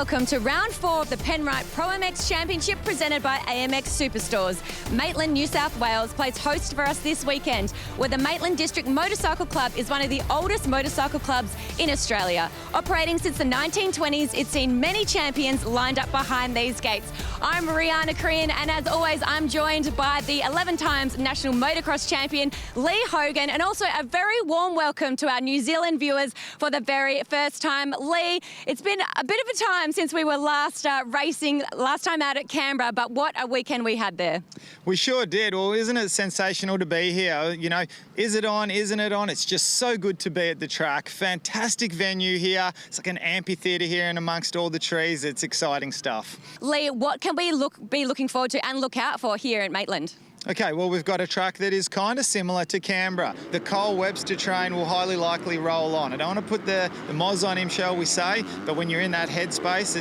welcome to round 4 of the Penrite ProMX Championship presented by AMX Superstores. Maitland, New South Wales plays host for us this weekend, where the Maitland District Motorcycle Club is one of the oldest motorcycle clubs in Australia. Operating since the 1920s, it's seen many champions lined up behind these gates. I'm Rihanna Korean, and as always, I'm joined by the 11 times national motocross champion, Lee Hogan, and also a very warm welcome to our New Zealand viewers for the very first time. Lee, it's been a bit of a time since we were last racing, last time out at Canberra, but what a weekend we had there. We sure did. Well, isn't it sensational to be here? You know, is it on, isn't it on? It's just so good to be at the track. Fantastic venue here. It's like an amphitheatre here and amongst all the trees. It's exciting stuff. Lee, what can we be looking forward to and look out for here at Maitland? Okay, well, we've got a track that is kind of similar to Canberra. The Webster train will highly likely roll on. I don't want to put the moz on him, shall we say, but when you're in that headspace,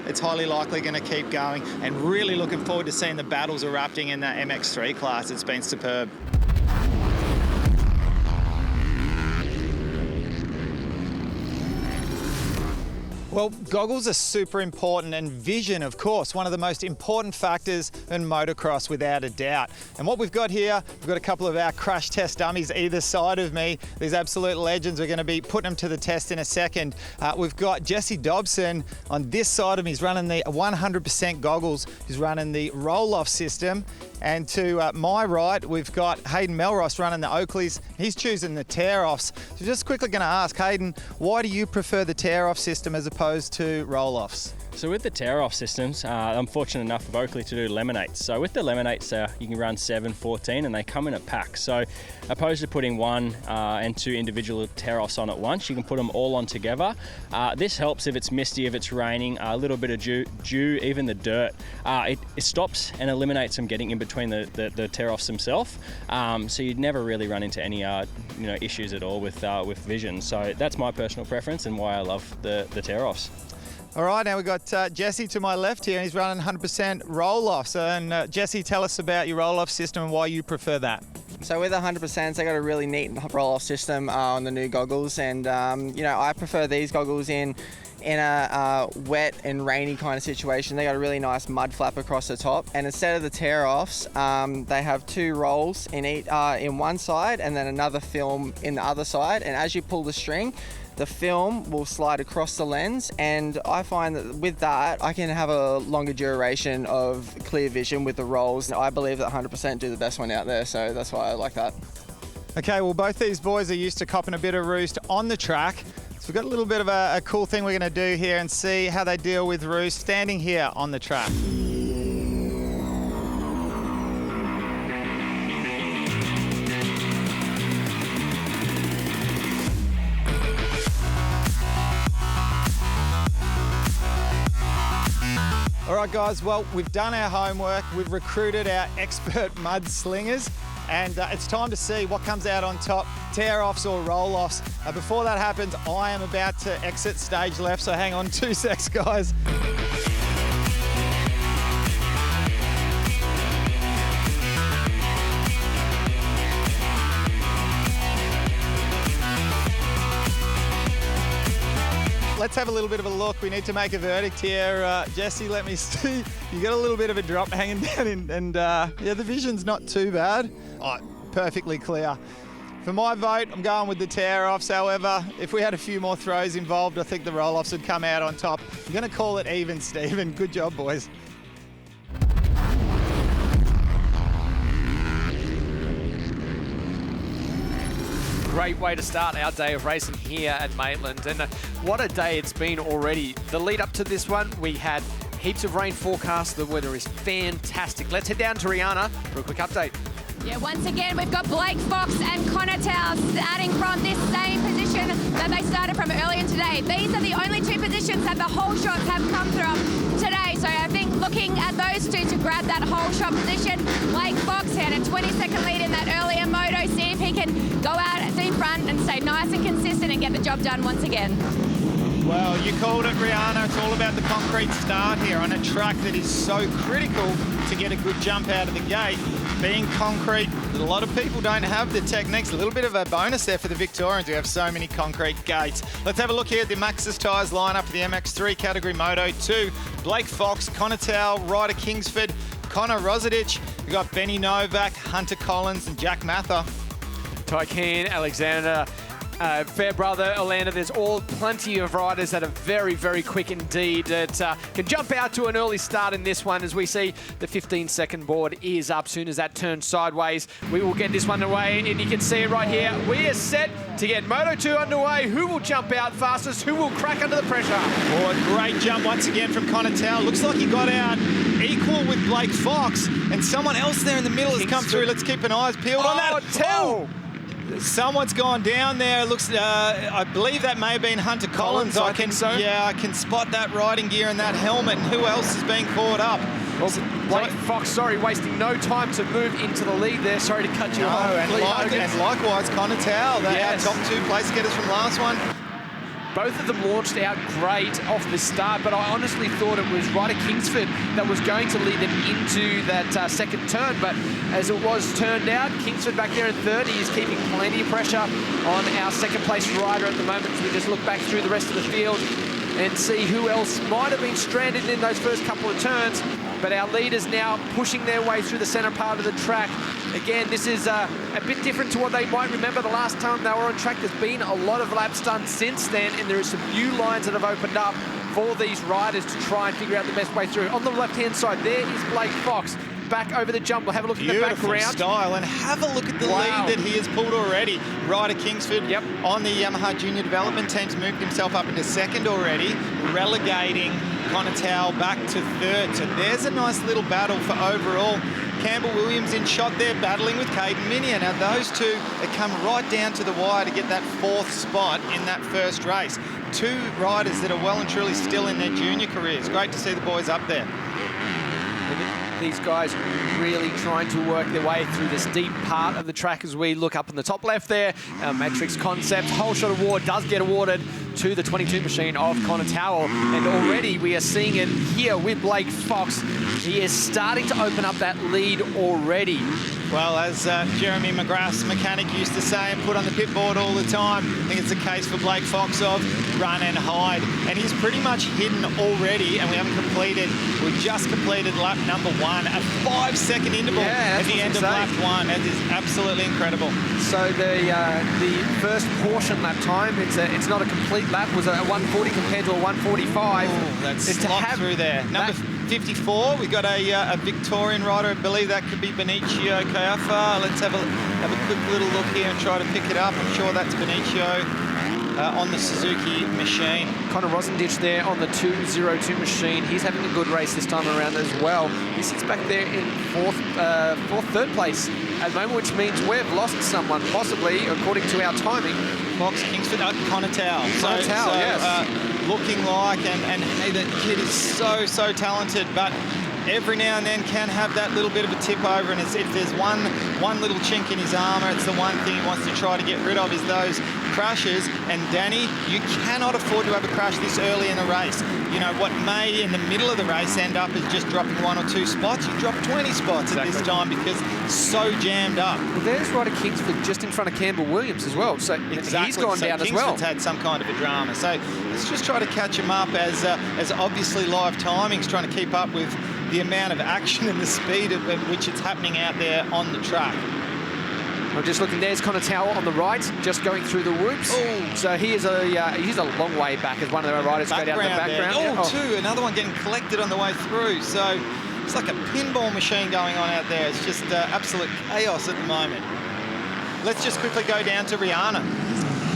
it's highly likely going to keep going, and really looking forward to seeing the battles erupting in that MX3 class. It's been superb. Well, goggles are super important, and vision, of course, one of the most important factors in motocross, without a doubt. And what we've got here, we've got a couple of our crash test dummies either side of me. These absolute legends. We're going to be putting them to the test in a second. We've got Jesse Dobson on this side of me. He's running the 100% goggles. He's running the roll-off system. And to my right, we've got Hayden Melrose running the Oakleys. He's choosing the tear-offs. So just quickly going to ask, Hayden, why do you prefer the tear-off system as opposed to roll-offs? So with the tear-off systems, I'm fortunate enough of Oakley to do laminates. So with the laminates, you can run 7, 14, and they come in a pack. So opposed to putting 1 and 2 individual tear-offs on at once, you can put them all on together. This helps if it's misty, if it's raining, a little bit of dew, even the dirt. It stops and eliminates them getting in between the tear-offs themselves. So you'd never really run into any issues at all with vision. So that's my personal preference and why I love the tear-offs. All right, now we've got Jesse to my left here, and he's running 100% roll-offs. And Jesse, tell us about your roll-off system and why you prefer that. So with 100%, they got a really neat roll-off system on the new goggles, and I prefer these goggles in a wet and rainy kind of situation. They got a really nice mud flap across the top, and instead of the tear-offs, they have 2 rolls in one side and then another film in the other side. And as you pull the string, the film will slide across the lens, and I find that with that I can have a longer duration of clear vision with the rolls. I believe that 100% do the best one out there, so that's why I like that. Okay, well, both these boys are used to copping a bit of roost on the track, so we've got a little bit of a cool thing we're going to do here and see how they deal with roost standing here on the track. All right, guys, well, we've done our homework. We've recruited our expert mud slingers, and it's time to see what comes out on top, tear-offs or roll-offs. Before that happens, I am about to exit stage left, so hang on 2 secs, guys. Let's have a little bit of a look. We need to make a verdict here. Jesse, let me see. You got a little bit of a drop hanging down, and yeah, the vision's not too bad. Oh, perfectly clear. For my vote, I'm going with the tear-offs. However, if we had a few more throws involved, I think the roll-offs would come out on top. I'm going to call it even, Stephen. Good job, boys. Great way to start our day of racing here at Maitland, and what a day it's been already. The lead up to this one, we had heaps of rain forecast. The weather is fantastic. Let's head down to Rihanna for a quick update. Yeah, once again, we've got Blake Fox and Connor Towers starting from this same position that they started from earlier today. These are the only 2 positions that the whole shots have come from today. So I think looking at those 2 to grab that whole shot position, Blake Fox had a 20-second lead in that earlier moto. See if he can go out in front and stay nice and consistent and get the job done once again. Well, you called it, Rihanna. It's all about the concrete start here on a track that is so critical to get a good jump out of the gate. being concrete, a lot of people don't have the techniques. A little bit of a bonus there for the Victorians who have so many concrete gates. Let's have a look here at the Maxxis tyres lineup for the MX3 category Moto 2. Blake Fox, Connor Towell, Ryder Kingsford, Connor Rosadic. We've got Benny Novak, Hunter Collins and Jack Mather. Tycan, Alexander, Fairbrother, Orlando, there's all plenty of riders that are very, very quick indeed that can jump out to an early start in this one. As we see, the 15-second board is up soon as that turns sideways. We will get this one away, and you can see it right here. We are set to get Moto 2 underway. Who will jump out fastest? Who will crack under the pressure? Oh, a great jump once again from Connor Towell. Looks like he got out equal with Blake Fox, and someone else there in the middle has come through. Let's keep an eye peeled on that. Towell! Someone's gone down there. It looks, I believe that may have been Hunter Collins. I think so. Yeah, I can spot that riding gear and that helmet. And who else is being caught up? Well, Blake Fox, wasting no time to move into the lead there. Sorry to cut you off. And likewise, Connor Towell, our top two place getters from last one. Both of them launched out great off the start, but I honestly thought it was Ryder Kingsford that was going to lead them into that second turn. But as it was turned out, Kingsford back there in third. He is keeping plenty of pressure on our second place rider at the moment. So we just look back through the rest of the field and see who else might have been stranded in those first couple of turns. But our leaders now pushing their way through the center part of the track. Again, this is a bit different to what they might remember the last time they were on track. There's been a lot of laps done since then, and there are some new lines that have opened up for these riders to try and figure out the best way through. On the left-hand side, there is Blake Fox. Back over the jump. We'll have a look at the background. Style, and have a look at the lead that he has pulled already. Ryder Kingsford on the Yamaha Junior Development Team's moved himself up into second already, relegating Connor Towell back to third. So there's a nice little battle for overall. Campbell Williams in shot there, battling with Hayden Melrose. Now those two have come right down to the wire to get that fourth spot in that first race. Two riders that are well and truly still in their junior careers. Great to see the boys up there. These guys really trying to work their way through this deep part of the track. As we look up in the top left there, Matrix Concepts Whole Shot Award does get awarded to the 22 machine of Connor Towell. And already we are seeing it here with Blake Fox. He is starting to open up that lead already. Well, as Jeremy McGrath's mechanic used to say and put on the pit board all the time, I think it's a case for Blake Fox of run and hide. And he's pretty much hidden already, and we've just completed lap number 1, a 5-second interval at the end of lap 1. That is absolutely incredible. So the first portion lap time, it's not a complete lap, was a 140 compared to a 145. Oh, that's locked through there. Number 54, we've got a Victorian rider. I believe that could be Benicio Caiafa. Let's have a quick little look here and try to pick it up. I'm sure that's Benicio on the Suzuki machine. Connor Rosendich there on the 202 machine. He's having a good race this time around as well. He sits back there in third place at the moment, which means we've lost someone, possibly, according to our timing. Fox, Kingsford, Connor Towell. Yes. Looking like, and hey, that kid is so talented, but every now and then can have that little bit of a tip over, and if there's one little chink in his armour, it's the one thing he wants to try to get rid of is those crashes. And Danny, you cannot afford to have a crash this early in the race. You know, what may in the middle of the race end up is just dropping 1 or 2 spots. You drop 20 spots at this time because it's so jammed up. Well, there's Ryder Kingsford just in front of Campbell Williams as well. So he's gone down as well. Kingsford's had some kind of a drama. So let's just try to catch him up as obviously live timing's trying to keep up with the amount of action and the speed at which it's happening out there on the track. I'm just looking, there's Connor Towell on the right, just going through the whoops. Ooh. So he's a long way back as one of the riders go down the background. Two, another one getting collected on the way through. So it's like a pinball machine going on out there. It's just absolute chaos at the moment. Let's just quickly go down to Rihanna.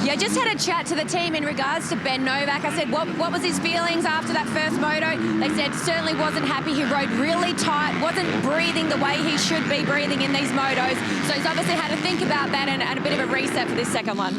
Yeah, just had a chat to the team in regards to Ben Novak. I said, what was his feelings after that first moto? They said certainly wasn't happy. He rode really tight, wasn't breathing the way he should be breathing in these motos. So he's obviously had to think about that and a bit of a reset for this second one.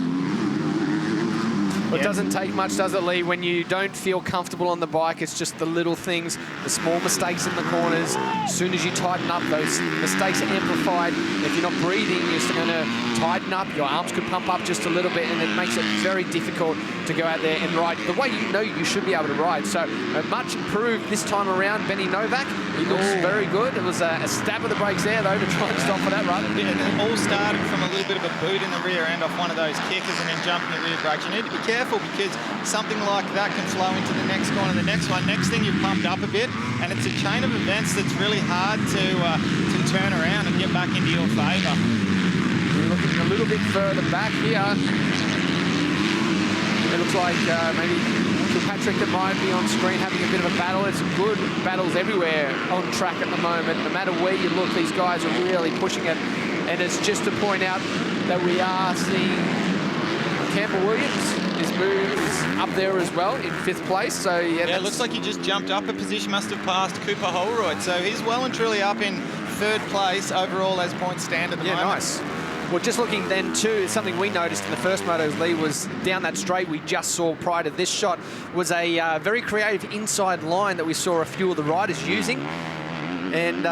Well, it doesn't take much, does it, Lee? When you don't feel comfortable on the bike, it's just the little things, the small mistakes in the corners. As soon as you tighten up, those mistakes are amplified. If you're not breathing, you're still going to tighten up. Your arms could pump up just a little bit, and it makes it very difficult to go out there and ride the way you know you should be able to ride. So much improved this time around, Benny Novak. He looks very good. It was a stab of the brakes there, though, to try and stop for that run. Yeah, and it all started from a little bit of a boot in the rear end off one of those kickers and then jumping the rear brakes. You need to be careful because something like that can flow into the next corner, the next one. Next thing, you've pumped up a bit, and it's a chain of events that's really hard to turn around and get back into your favour. We're looking a little bit further back here. It looks like maybe Patrick that might be on screen having a bit of a battle. It's good battles everywhere on track at the moment. No matter where you look, these guys are really pushing it. And it's just to point out that we are seeing Campbell Williams is moved up there as well in 5th place. So yeah, it looks like he just jumped up a position, must have passed Cooper Holroyd. So he's well and truly up in 3rd place overall as points stand at the moment. Nice. Well, just looking then too, something we noticed in the first motos, Lee, was down that straight we just saw prior to this shot was a very creative inside line that we saw a few of the riders using. And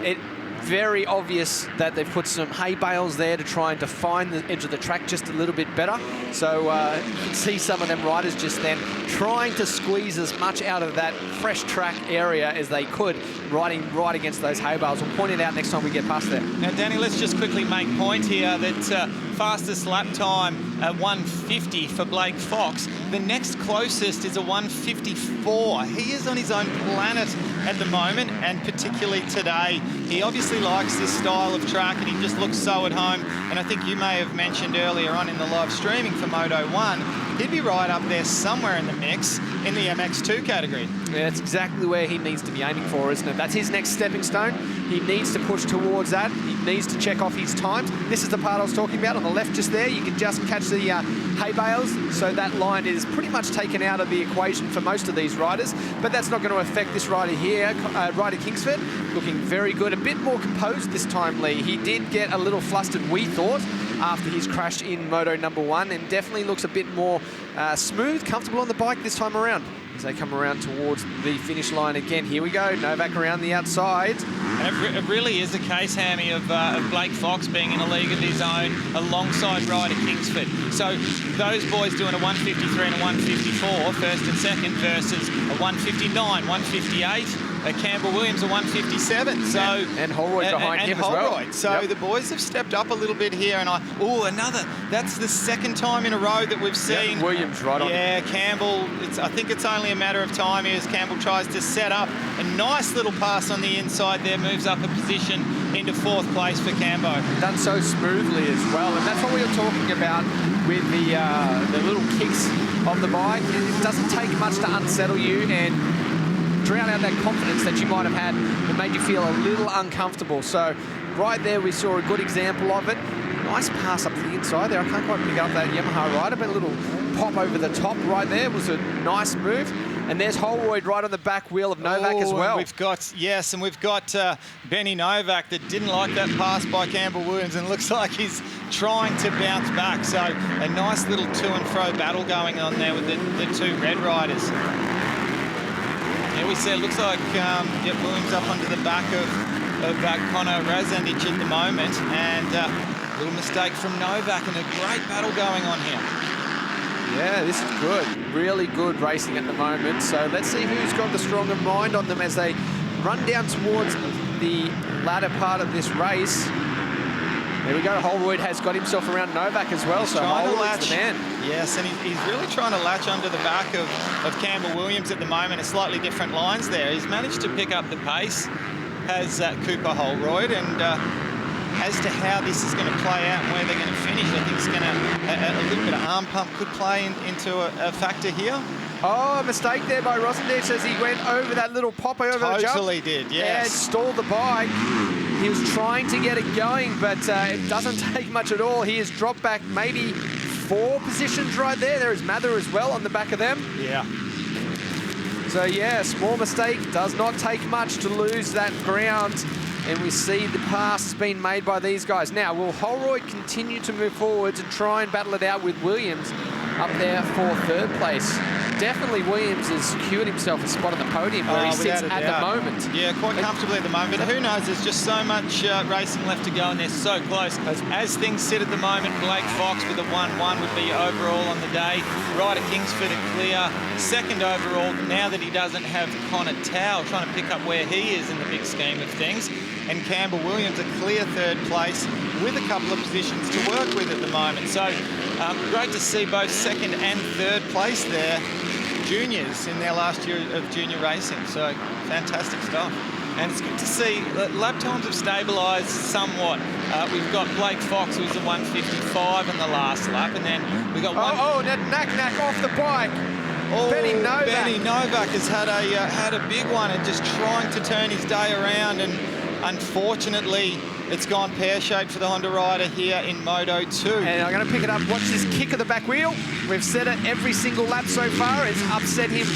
it very obvious that they've put some hay bales there to try and define the edge of the track just a little bit better. So you can see some of them riders just then trying to squeeze as much out of that fresh track area as they could, riding right against those hay bales. We'll point it out next time we get past there. Now, Danny, let's just quickly make point here that fastest lap time at 150 for Blake Fox. The next closest is a 154. He is on his own planet at the moment, and particularly today. He obviously likes this style of track, and he just looks so at home. And I think you may have mentioned earlier on in the live streaming for Moto 1, he'd be right up there somewhere in the mix in the MX2 category. Yeah, that's exactly where he needs to be aiming for, isn't it? That's his next stepping stone. He needs to push towards that. He needs to check off his times. This is the part I was talking about on the left just there. You can just catch the hay bales. So that line is pretty much taken out of the equation for most of these riders. But that's not going to affect this rider here, Ryder Kingsford. Looking very good. A bit more composed this time, Lee. He did get a little flustered, we thought, after his crash in Moto number 1, and definitely looks a bit more smooth, comfortable on the bike this time around. As they come around towards the finish line again. Here we go, Novak around the outside. And it really is a case, Hammy, of Blake Fox being in a league of his own alongside Ryder Kingsford. So those boys doing a 153 and a 154, first and second, versus a 159, 158. Campbell Williams a 157. So and Holroyd behind him as well. So the boys have stepped up a little bit here, and that's the second time in a row that we've seen Williams right on. Yeah, Campbell. I think it's only a matter of time here as Campbell tries to set up a nice little pass on the inside there, moves up a position into 4th place for Cambo. Done so smoothly as well, and that's what we were talking about with the little kicks of the bike. It doesn't take much to unsettle you and drown out that confidence that you might have had that made you feel a little uncomfortable. So right there we saw a good example of it. Nice pass up to the inside there. I can't quite pick up that Yamaha rider, but a little pop over the top right there was a nice move. And there's Holroyd right on the back wheel of Novak as well. We've got Benny Novak that didn't like that pass by Campbell Williams, and looks like he's trying to bounce back. So a nice little to and fro battle going on there with the two red riders. Yeah, we see it looks like Williams up onto the back of Conor Razandic at the moment, and a little mistake from Novak, and a great battle going on here. Yeah, this is good. Really good racing at the moment. So let's see who's got the stronger mind on them as they run down towards the latter part of this race. There we go. Holroyd has got himself around Novak as well, so Holroyd's the man. Yes, and he's really trying to latch under the back of Campbell Williams at the moment. A slightly different lines there. He's managed to pick up the pace, has Cooper Holroyd, and as to how this is going to play out and where they're going to finish, I think it's going to, a little bit of arm pump could play into a factor here. Oh, a mistake there by Razandic as he went over that little pop over the jump. Totally did, yes. And stalled the bike. He was trying to get it going, but it doesn't take much at all. He has dropped back maybe 4 positions right there. There is Mather as well on the back of them. Yeah. So yeah, small mistake. Does not take much to lose that ground. And we see the pass has been made by these guys. Now, will Holroyd continue to move forwards and try and battle it out with Williams? up there for third place. Definitely Williams has secured himself a spot on the podium where he sits at the moment. Yeah, quite comfortably at the moment, but who knows, there's just so much racing left to go and they're so close. As things sit at the moment, Blake Fox with a 1-1 would be overall on the day. Ryder Kingsford a clear second overall now that he doesn't have Connor Towle trying to pick up where he is in the big scheme of things. And Campbell Williams a clear third place with a couple of positions to work with at the moment. So great to see both second and third place there. Juniors in their last year of junior racing, so fantastic stuff. And it's good to see that lap times have stabilised somewhat. We've got Blake Fox, who's a 1:55 in the last lap, and then we got one. Knack off the bike. Benny Novak. Benny Novak has had a big one and just trying to turn his day around, and unfortunately, it's gone pear-shaped for the Honda rider here in Moto 2. And I'm going to pick it up. Watch this kick of the back wheel. We've said it every single lap so far. It's upset him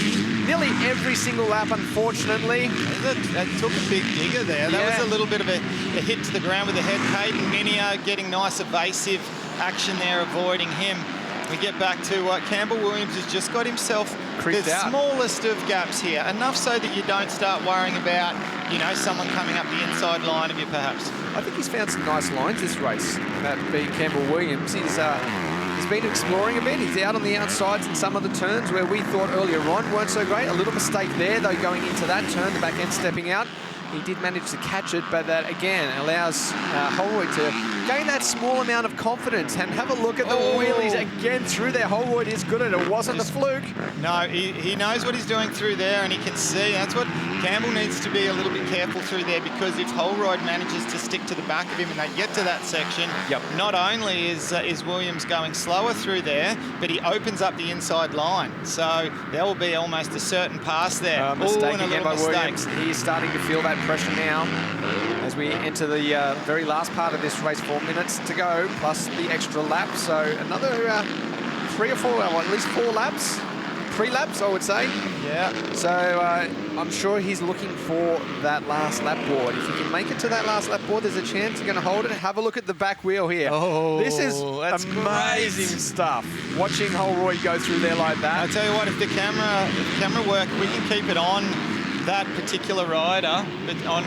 nearly every single lap, unfortunately. That took a big digger there. That was a little bit of a hit to the ground with the head. Hayden Minia getting nice evasive action there, avoiding him. We get back to Campbell Williams has just got himself the smallest of gaps here. Enough so that you don't start worrying about, you know, someone coming up the inside line of you perhaps. I think he's found some nice lines this race, that being Campbell Williams. He's been exploring a bit. He's out on the outsides in some of the turns where we thought earlier on weren't so great. A little mistake there, though, going into that turn, the back end stepping out. He did manage to catch it, but that, again, allows Holroyd to gain that small amount of confidence. And have a look at the wheelies again through there. Holroyd is good at it. It wasn't a fluke. No, he knows what he's doing through there, and he can see. That's what Campbell needs to be a little bit careful through there, because if Holroyd manages to stick to the back of him and they get to that section, not only is Williams going slower through there, but he opens up the inside line. So there will be almost a certain pass there. Mistake again by Williams. He is starting to feel that pressure now as we enter the very last part of this race. 4 minutes to go, plus the extra lap. So another 3 or 4, well, at least 4 laps. 3 laps, I would say. Yeah. So I'm sure he's looking for that last lap board. If he can make it to that last lap board, there's a chance he's going to hold it. Have a look at the back wheel here. This is amazing stuff. Watching Holroyd go through there like that. I'll tell you what, if the camera work, we can keep it on that particular rider, but on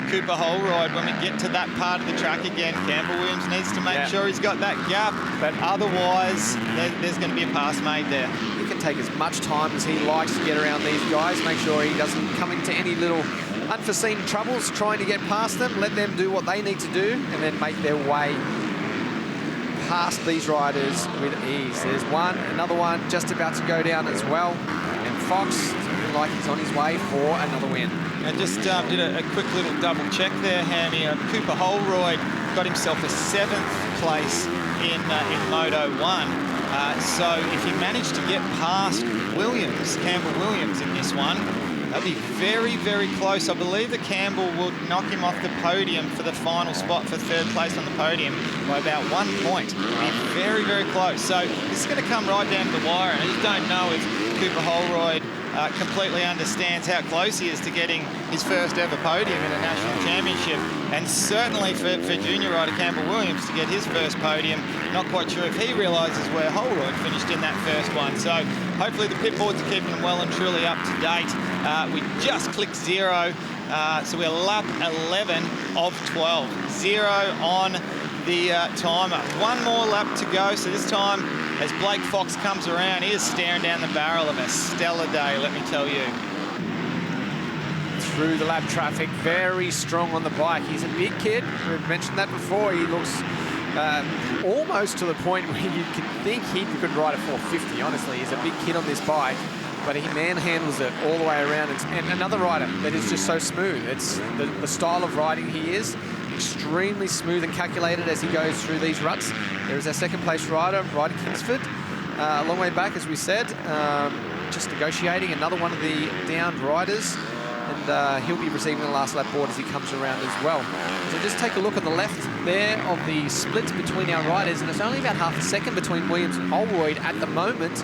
Cooper Holroyd, when we get to that part of the track again, Campbell Williams needs to make sure he's got that gap, but otherwise there's going to be a pass made there. He can take as much time as he likes to get around these guys, make sure he doesn't come into any little unforeseen troubles trying to get past them, let them do what they need to do, and then make their way past these riders with ease. There's one, another one just about to go down as well, and Fox looking like he's on his way for another win. I just did a quick little double check there, Hammy. Cooper Holroyd got himself a 7th place in Moto 1. So if he managed to get past Campbell Williams in this one, that'd be very, very close. I believe that Campbell would knock him off the podium for the final spot for 3rd place on the podium by about 1 point. It'd be very, very close. So this is going to come right down to the wire, and I just don't know if Cooper Holroyd completely understands how close he is to getting his first ever podium in a national championship, and certainly for junior rider Campbell Williams to get his first podium. Not quite sure if he realises where Holroyd finished in that first one. So hopefully the pit boards are keeping them well and truly up to date. We just clicked 0, so we're lap 11 of 12. 0 on the timer. One more lap to go, so this time as Blake Fox comes around, he is staring down the barrel of a stellar day, let me tell you. Through the lap traffic, very strong on the bike. He's a big kid. We've mentioned that before. He looks almost to the point where you can think he could ride a 450, honestly. He's a big kid on this bike, but he manhandles it all the way around. And another rider that is just so smooth. It's the style of riding he is. Extremely smooth and calculated as he goes through these ruts. There is our 2nd place rider, Ryder Kingsford, a long way back, as we said, just negotiating another one of the downed riders, and he'll be receiving the last lap board as he comes around as well. So just take a look at the left there of the split between our riders, and it's only about half a second between Williams and Holroyd at the moment.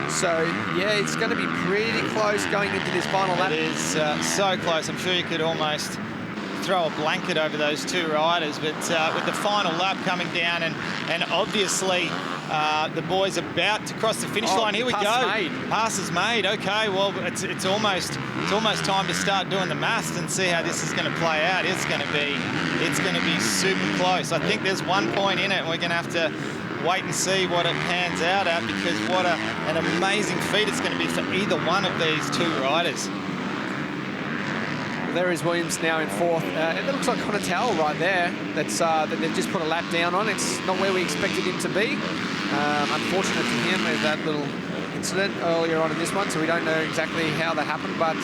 So, yeah, it's going to be pretty close going into this final lap. It is so close. I'm sure you could almost throw a blanket over those 2 riders, but with the final lap coming down, and obviously The boys about to cross the finish line. Here we go. Pass is made. Okay, well, it's almost time to start doing the maths and see how this is going to play out. It's going to be super close. I think there's 1 point in it, and we're going to have to wait and see what it pans out at, because what an amazing feat it's going to be for either one of these two riders. There is Williams now in fourth. It looks like Conatell right there. That they've just put a lap down on. It's not where we expected him to be. Unfortunate for him with that little incident earlier on in this one, so we don't know exactly how that happened, but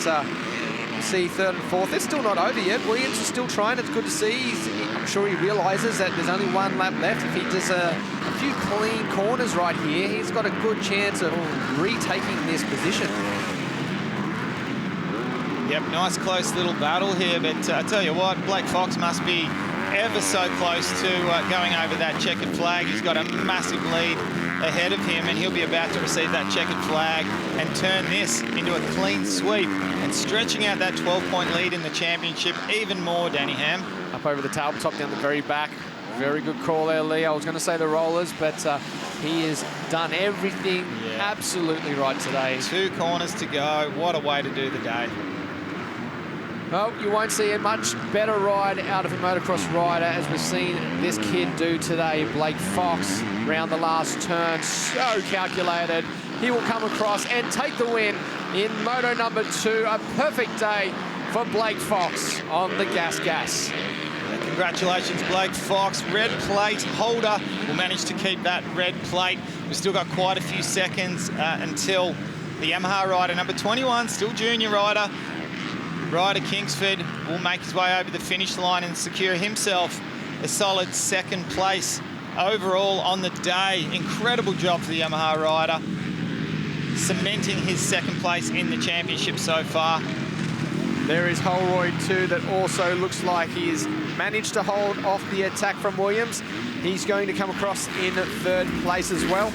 you see third and fourth. It's still not over yet. Williams is still trying. It's good to see. I'm sure he realises that there's only one lap left. If he does a few clean corners right here, he's got a good chance of retaking this position. Yep, nice close little battle here, but I tell you what, Blake Fox must be ever so close to going over that checkered flag. He's got a massive lead ahead of him, and he'll be about to receive that checkered flag and turn this into a clean sweep and stretching out that 12-point lead in the championship even more, Danny Ham. Up over the tabletop down the very back. Very good call there, Lee. I was going to say the rollers, but he has done everything absolutely right today. 2 corners to go. What a way to do the day. Well, you won't see a much better ride out of a motocross rider as we've seen this kid do today. Blake Fox round the last turn, so calculated. He will come across and take the win in moto number 2. A perfect day for Blake Fox on the gas. Congratulations, Blake Fox. Red plate holder will manage to keep that red plate. We've still got quite a few seconds until the Yamaha rider, number 21, still junior rider, Ryder Kingsford, will make his way over the finish line and secure himself a solid 2nd place overall on the day. Incredible job for the Yamaha rider, cementing his 2nd place in the championship so far. There is Holroyd too, that also looks like he's managed to hold off the attack from Williams. He's going to come across in 3rd place as well.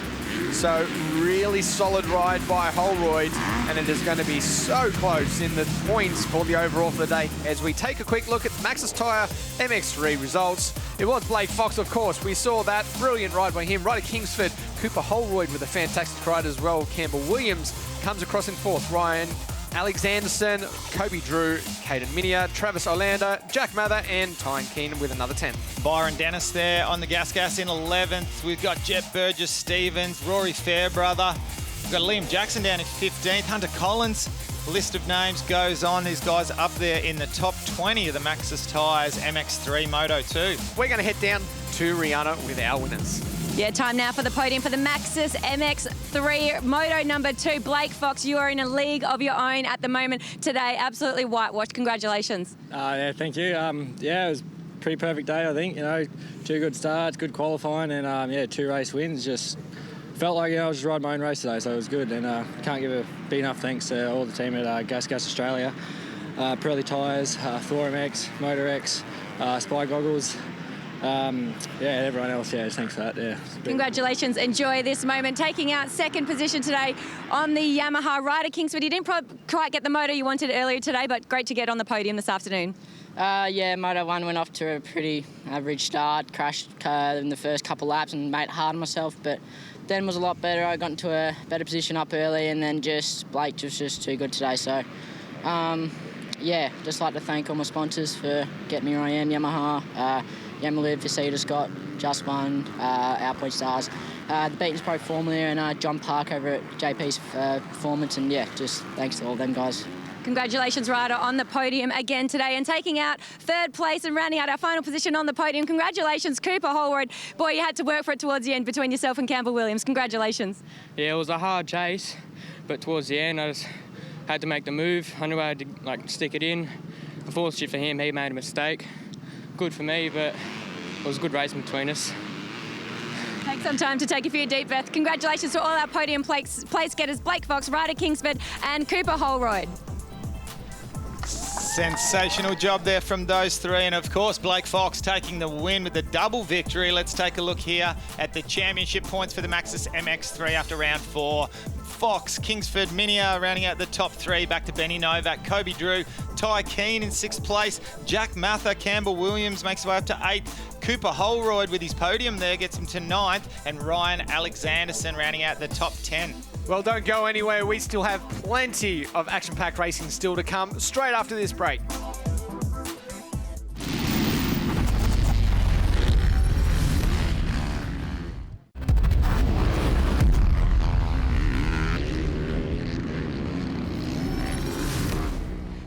So really solid ride by Holroyd, and it is going to be so close in the points for the overall for the day. As we take a quick look at Maxxis Tyre MX3 results, it was Blake Fox, of course. We saw that brilliant ride by him. Ryder Kingsford, Cooper Holroyd with a fantastic ride as well. Campbell Williams comes across in 4th. Ryan Alexanderson, Kobe Drew, Caden Minia, Travis Olander, Jack Mather, and Tyne Keenan with another 10. Byron Dennis there on the gas in 11th. We've got Jet Burgess Stevens, Rory Fairbrother. We've got Liam Jackson down in 15th. Hunter Collins. The list of names goes on. These guys up there in the top 20 of the Maxxis Tyres MX3 Moto 2. We're going to head down to Rihanna with our winners. Yeah, time now for the podium for the Maxxis MX3 Moto number 2. Blake Fox, you are in a league of your own at the moment today. Absolutely whitewashed. Congratulations. Yeah, thank you. Yeah, it was a pretty perfect day, I think. 2 good starts, good qualifying, and 2 race wins. Just felt like I was just riding my own race today, so it was good. And can't give a big enough thanks to all the team at Gas Australia, Pirelli Tyres, Thor MX, Motor X, Spy Goggles. Everyone else, thanks for that. Yeah. Congratulations. Enjoy this moment. Taking out 2nd position today on the Yamaha. Ryder Kingsford, you didn't quite get the moto you wanted earlier today, but great to get on the podium this afternoon. Moto 1 went off to a pretty average start, crashed in the first couple laps and made it hard on myself, but then was a lot better. I got into a better position up early, and then Blake was just too good today. So, just like to thank all my sponsors for getting me where I am, Yamaha, Yamaliv, Visita Scott, Just One, our Point Stars, the Beatons Pro Formula, and John Park over at JP's Performance, and just thanks to all them guys. Congratulations, Ryder, on the podium again today, and taking out 3rd place and rounding out our final position on the podium. Congratulations, Cooper Holroyd. Boy, you had to work for it towards the end between yourself and Campbell Williams. Congratulations. Yeah, it was a hard chase, but towards the end I just had to make the move. I knew I had to stick it in. Unfortunately for him, he made a mistake. Good for me, but it was a good race between us. Take some time to take a few deep breaths. Congratulations to all our podium place getters, Blake Fox, Ryder Kingsford, and Cooper Holroyd. Sensational job there from those 3, and of course Blake Fox taking the win with the double victory. Let's take a look here at the championship points for the Maxxis MX3 after round 4. Fox, Kingsford, Minia rounding out the top 3, back to Benny Novak, Kobe Drew, Ty Keane in 6th place, Jack Mather, Campbell Williams makes his way up to 8th, Cooper Holroyd with his podium there gets him to 9th, and Ryan Alexanderson rounding out the top 10. Well, don't go anywhere. We still have plenty of action-packed racing still to come straight after this break.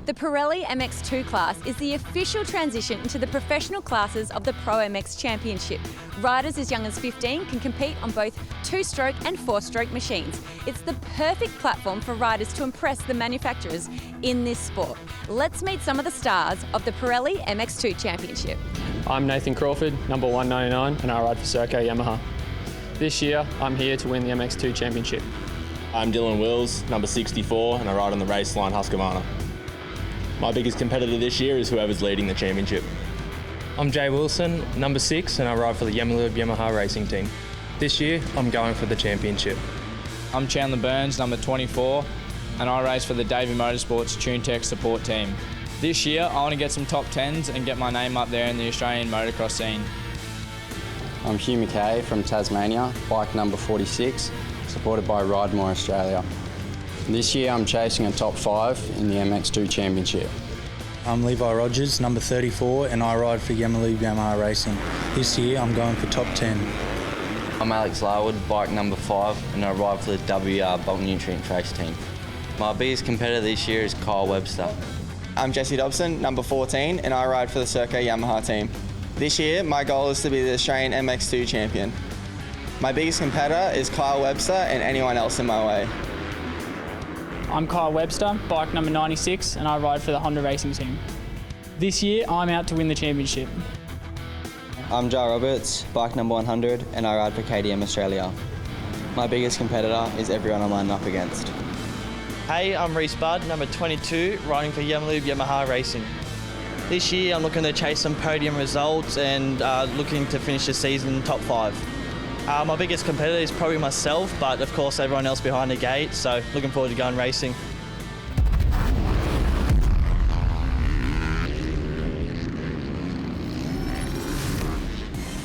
The Pirelli MX2 class is the official transition into the professional classes of the ProMX Championship. Riders as young as 15 can compete on both 2-stroke and 4-stroke machines. It's the perfect platform for riders to impress the manufacturers in this sport. Let's meet some of the stars of the Pirelli MX2 Championship. I'm Nathan Crawford, number 199, and I ride for Serco Yamaha. This year, I'm here to win the MX2 Championship. I'm Dylan Wills, number 64, and I ride on the race line Husqvarna. My biggest competitor this year is whoever's leading the championship. I'm Jay Wilson, number 6, and I ride for the Yamaha racing team. This year, I'm going for the championship. I'm Chandler Burns, number 24, and I race for the Davey Motorsports TuneTech support team. This year, I want to get some top 10s and get my name up there in the Australian motocross scene. I'm Hugh McKay from Tasmania, bike number 46, supported by Ride More Australia. This year I'm chasing a top 5 in the MX2 Championship. I'm Levi Rogers, number 34, and I ride for Yamaha Racing. This year I'm going for top 10. I'm Alex Larwood, bike number 5, and I ride for the WR Bulk Nutrient Trace team. My biggest competitor this year is Kyle Webster. I'm Jesse Dobson, number 14, and I ride for the Serco Yamaha team. This year, my goal is to be the Australian MX2 champion. My biggest competitor is Kyle Webster and anyone else in my way. I'm Kyle Webster, bike number 96, and I ride for the Honda racing team. This year, I'm out to win the championship. I'm Jar Roberts, bike number 100, and I ride for KTM Australia. My biggest competitor is everyone I'm lined up against. Hey, I'm Reece Budd, number 22, riding for Yamaha Racing. This year, I'm looking to chase some podium results and looking to finish the season top 5. My biggest competitor is probably myself, but of course everyone else behind the gate, so looking forward to going racing.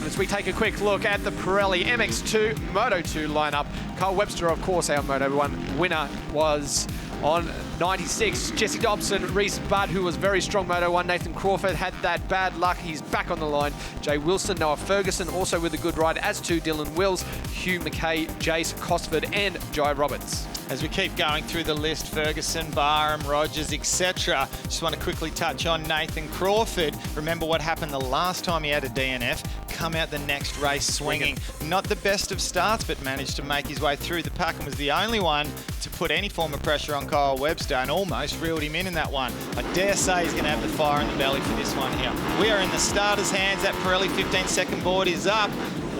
As we take a quick look at the Pirelli MX2 Moto2 lineup, Kyle Webster, of course, our Moto1 winner, was on 96. Jesse Dobson, Reece Budd, who was very strong Moto1. Nathan Crawford had that bad luck. He's back on the line. Jay Wilson, Noah Ferguson, also with a good ride, as to Dylan Wills, Hugh McKay, Jace Cosford, and Jai Roberts. As we keep going through the list, Ferguson, Barham, Rogers, etc. Just want to quickly touch on Nathan Crawford. Remember what happened the last time he had a DNF? Come out the next race swinging. Not the best of starts, but managed to make his way through the pack and was the only one to put any form of pressure on Kyle Webster and almost reeled him in that one. I dare say he's going to have the fire in the belly for this one here. We are in the starter's hands. That Pirelli 15-second board is up.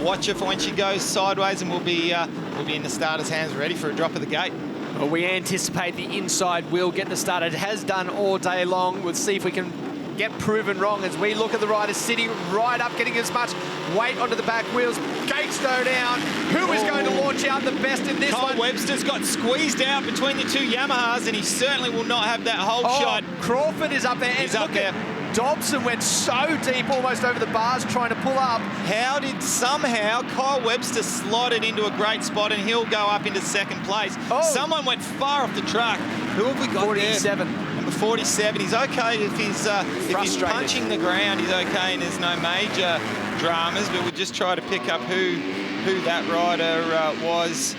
Watch her for when she goes sideways, and we'll be in the starter's hands ready for a drop of the gate. Well, we anticipate the inside wheel getting us started. It has done all day long. We'll see if we can get proven wrong as we look at the riders sitting right up, getting as much weight onto the back wheels. Gates go down. Who is going to launch out the best in this one? Kyle Webster's got squeezed out between the two Yamahas, and he certainly will not have that whole shot. Crawford is up there. He's up there. Dobson went so deep, almost over the bars, trying to pull up. How did somehow Kyle Webster slot it into a great spot, and he'll go up into second place? Someone went far off the track. Who have we got 47. there? Number 47. He's okay if he's punching the ground. He's okay, and there's no major dramas. But we'll just try to pick up who that rider was.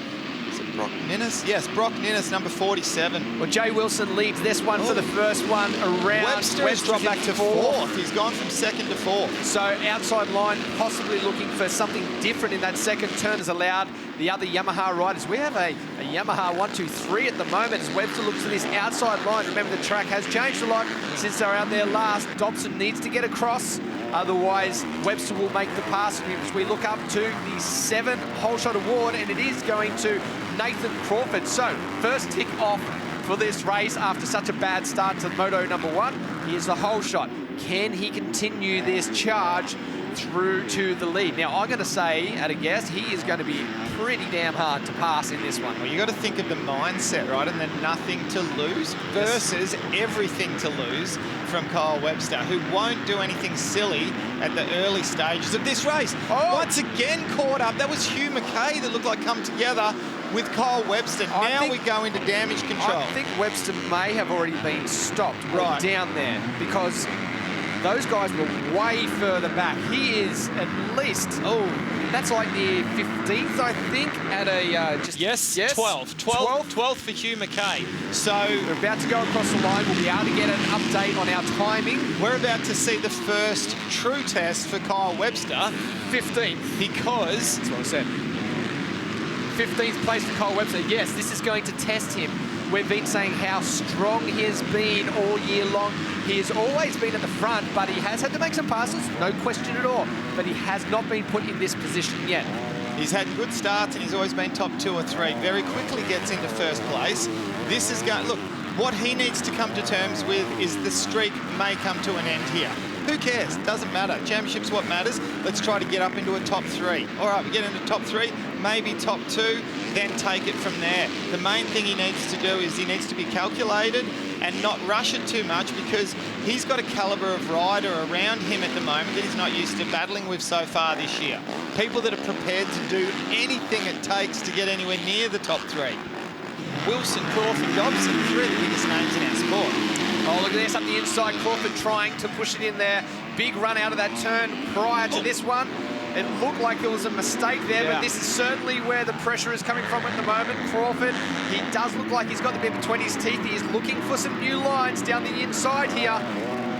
Brock Ninnis? Yes, Brock Ninnis, number 47. Well, Jay Wilson leads this one for the first one around. Webster has dropped back to 4th. He's gone from 2nd to 4th. So outside line, possibly looking for something different in that second turn has allowed the other Yamaha riders. We have a Yamaha 1, 2, 3 at the moment as Webster looks to this outside line. Remember, the track has changed a lot since they were out there last. Dobson needs to get across. Otherwise, Webster will make the pass as we look up to the 7 whole shot award, and it is going to Nathan Crawford. So, first tick off for this race after such a bad start to Moto number 1. Here's the whole shot. Can he continue this charge through to the lead. Now, I'm going to say, at a guess, he is going to be pretty damn hard to pass in this one. Well, you got to think of the mindset, right? And then nothing to lose versus everything to lose from Kyle Webster, who won't do anything silly at the early stages of this race. Once again caught up. That was Hugh McKay that looked like come together with Kyle Webster. Now we go into damage control. I think Webster may have already been stopped right down there because those guys were way further back. He is at least, that's like the 15th, I think, at a Yes, 12th for Hugh McKay. So we're about to go across the line. We'll be able to get an update on our timing. We're about to see the first true test for Kyle Webster. 15th. Because that's what I said. 15th place for Kyle Webster. Yes, this is going to test him. We've been saying how strong he has been all year long. He has always been at the front, but he has had to make some passes, no question at all. But he has not been put in this position yet. He's had good starts and he's always been top 2 or 3. Very quickly gets into first place. This is going, look, what he needs to come to terms with is the streak may come to an end here. Who cares? Doesn't matter. Championship's what matters. Let's try to get up into a top 3. All right, we get into top 3, maybe top 2, then take it from there. The main thing he needs to do is he needs to be calculated and not rush it too much because he's got a caliber of rider around him at the moment that he's not used to battling with so far this year. People that are prepared to do anything it takes to get anywhere near the top 3. Wilson, Crawford, Dobson, 3 of the biggest names in our sport. Oh, look at this, up the inside, Crawford trying to push it in there. Big run out of that turn prior to this one. It looked like there was a mistake there, but this is certainly where the pressure is coming from at the moment. Crawford, he does look like he's got the bit between his teeth. He is looking for some new lines down the inside here.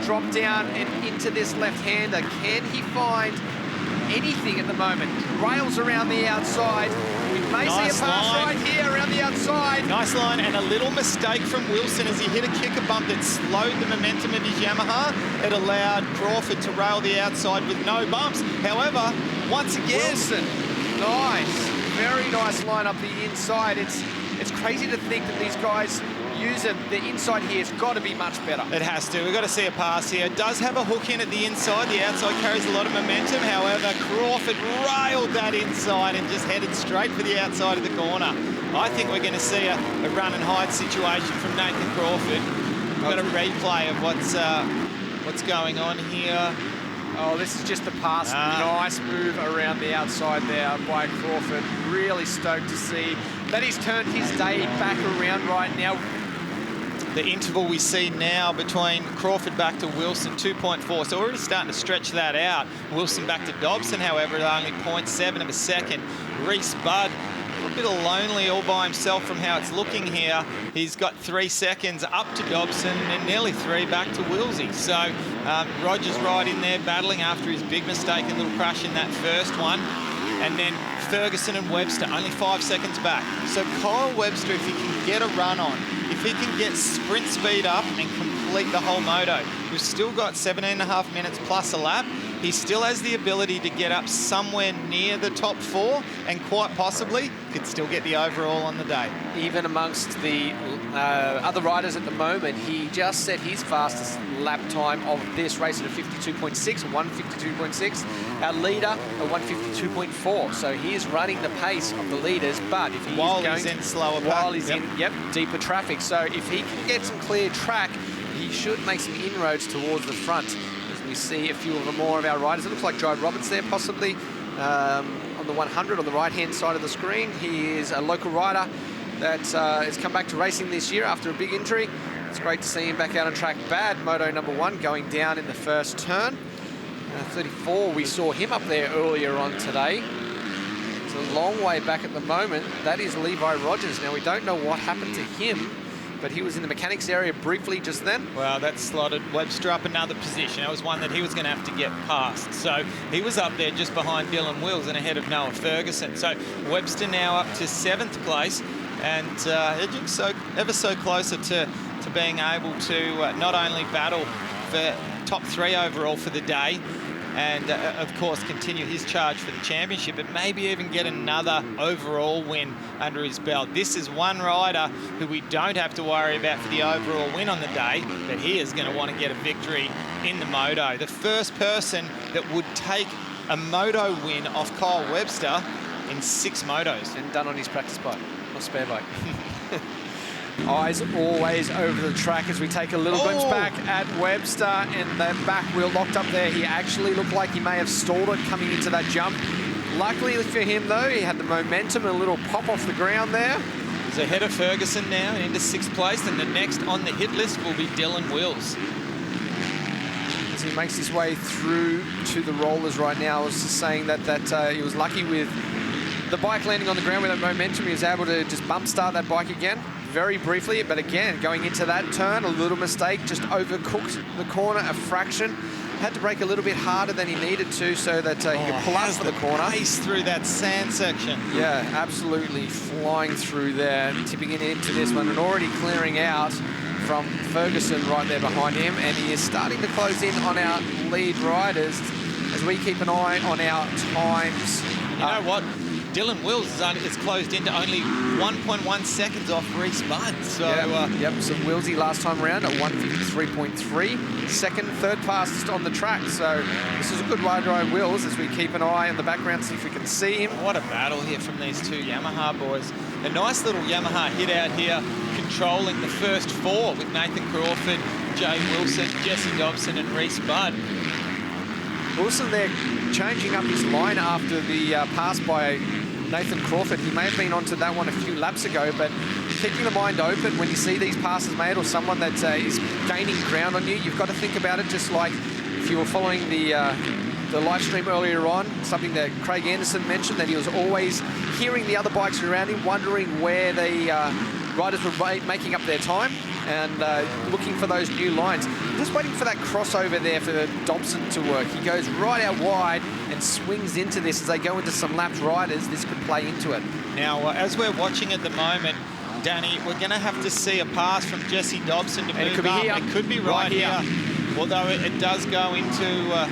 Drop down and into this left-hander. Can he find anything at the moment? Rails around the outside. We may see a pass right here around the outside. Nice line and a little mistake from Wilson as he hit a kicker bump that slowed the momentum of his Yamaha. It allowed Crawford to rail the outside with no bumps. However, once again... Wilson, nice. Very nice line up the inside. It's crazy to think that these guys use it. The inside here has got to be much better. It has to. We've got to see a pass here. It does have a hook in at the inside. The outside carries a lot of momentum. However, Crawford railed that inside and just headed straight for the outside of the corner. I think we're going to see a run and hide situation from Nathan Crawford. We've got a replay of what's going on here. Oh, this is just the pass. Nice move around the outside there by Crawford. Really stoked to see that he's turned his day back around right now. The interval we see now between Crawford back to Wilson, 2.4. So we're already starting to stretch that out. Wilson back to Dobson, however, at only 0.7 of a second. Reese Budd, a bit lonely all by himself from how it's looking here. He's got 3 seconds up to Dobson and nearly 3 back to Wilsey. So Rogers right in there battling after his big mistake and little crash in that first one. And then Ferguson and Webster only 5 seconds back. So Kyle Webster, if he can get a run on, if he can get sprint speed up and complete the whole moto, we've still got 17.5 minutes plus a lap. He still has the ability to get up somewhere near the top 4 and quite possibly could still get the overall on the day. Even amongst the other riders at the moment, he just set his fastest lap time of this race at a 52.6, 152.6. Our leader, a 152.4. So he is running the pace of the leaders, but if he's in slower pack. While he's in deeper traffic. So if he can get some clear track, he should make some inroads towards the front. We see a few of the more of our riders. It looks like Joe Roberts there, possibly on the 100 on the right-hand side of the screen. He is a local rider that has come back to racing this year after a big injury. It's great to see him back out on track. Bad moto number 1 going down in the first turn. 34, we saw him up there earlier on today. It's a long way back at the moment. That is Levi Rogers. Now, we don't know what happened to him, but he was in the mechanics area briefly just then. Well, that slotted Webster up another position. That was one that he was going to have to get past. So he was up there just behind Dylan Wills and ahead of Noah Ferguson. So Webster now up to 7th place and edging ever so closer to being able to not only battle for top 3 overall for the day, and of course continue his charge for the championship, but maybe even get another overall win under his belt. This is one rider who we don't have to worry about for the overall win on the day, but he is going to want to get a victory in the moto. The first person that would take a moto win off Kyle Webster in 6 motos. And done on his practice bike, or spare bike. Eyes always over the track as we take a little glimpse back at Webster, and the back wheel locked up there. He actually looked like he may have stalled it coming into that jump. Luckily for him, though, he had the momentum and a little pop off the ground there. He's ahead of Ferguson now into 6th place, and the next on the hit list will be Dylan Wills. As he makes his way through to the rollers right now, I was just saying that he was lucky with the bike landing on the ground with that momentum. He was able to just bump start that bike again very briefly, but again, going into that turn, a little mistake, just overcooked the corner a fraction. Had to brake a little bit harder than he needed to so that he could pull up for the corner. Pace through that sand section. Yeah, absolutely flying through there, tipping it into this one, and already clearing out from Ferguson right there behind him, and he is starting to close in on our lead riders as we keep an eye on our times. You know what? Dylan Wills is closed into only 1.1 seconds off Reese Budd. So, so Willsy last time around at 153.3. Second, third fastest on the track. So this is a good ride by Wills as we keep an eye in the background, see if we can see him. What a battle here from these 2 Yamaha boys. A nice little Yamaha hit out here, controlling the first 4 with Nathan Crawford, Jay Wilson, Jesse Dobson and Reese Budd. Wilson there changing up his line after the pass by Nathan Crawford. He may have been onto that one a few laps ago, but keeping the mind open when you see these passes made or someone that is gaining ground on you, you've got to think about it just like if you were following the live stream earlier on, something that Craig Anderson mentioned, that he was always hearing the other bikes around him, wondering where the riders were making up their time and looking for those new lines. Just waiting for that crossover there for Dobson to work. He goes right out wide and swings into this as they go into some lapped riders. This could play into it. Now, as we're watching at the moment, Danny, we're going to have to see a pass from Jesse Dobson to move up. It could be right here. Although it does go into...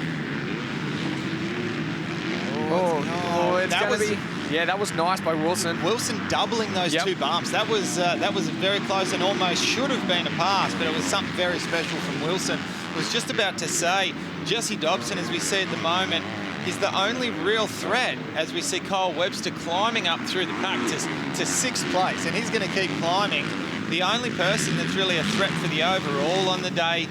it's going to be... Yeah, that was nice by Wilson. Wilson doubling those 2 bumps. That was very close and almost should have been a pass, but it was something very special from Wilson. I was just about to say, Jesse Dobson, as we see at the moment, is the only real threat as we see Kyle Webster climbing up through the pack to 6th place, and he's going to keep climbing. The only person that's really a threat for the overall on the day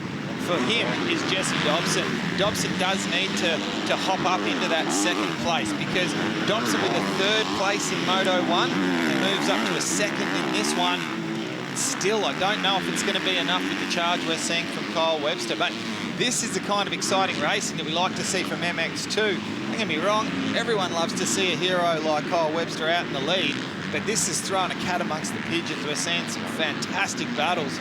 for him is Jesse Dobson. Dobson does need to hop up into that 2nd place because Dobson with a 3rd place in Moto 1 and moves up to a 2nd in this one. Still, I don't know if it's going to be enough with the charge we're seeing from Kyle Webster, but this is the kind of exciting racing that we like to see from MX2. Don't get me wrong, everyone loves to see a hero like Kyle Webster out in the lead, but this is throwing a cat amongst the pigeons. We're seeing some fantastic battles.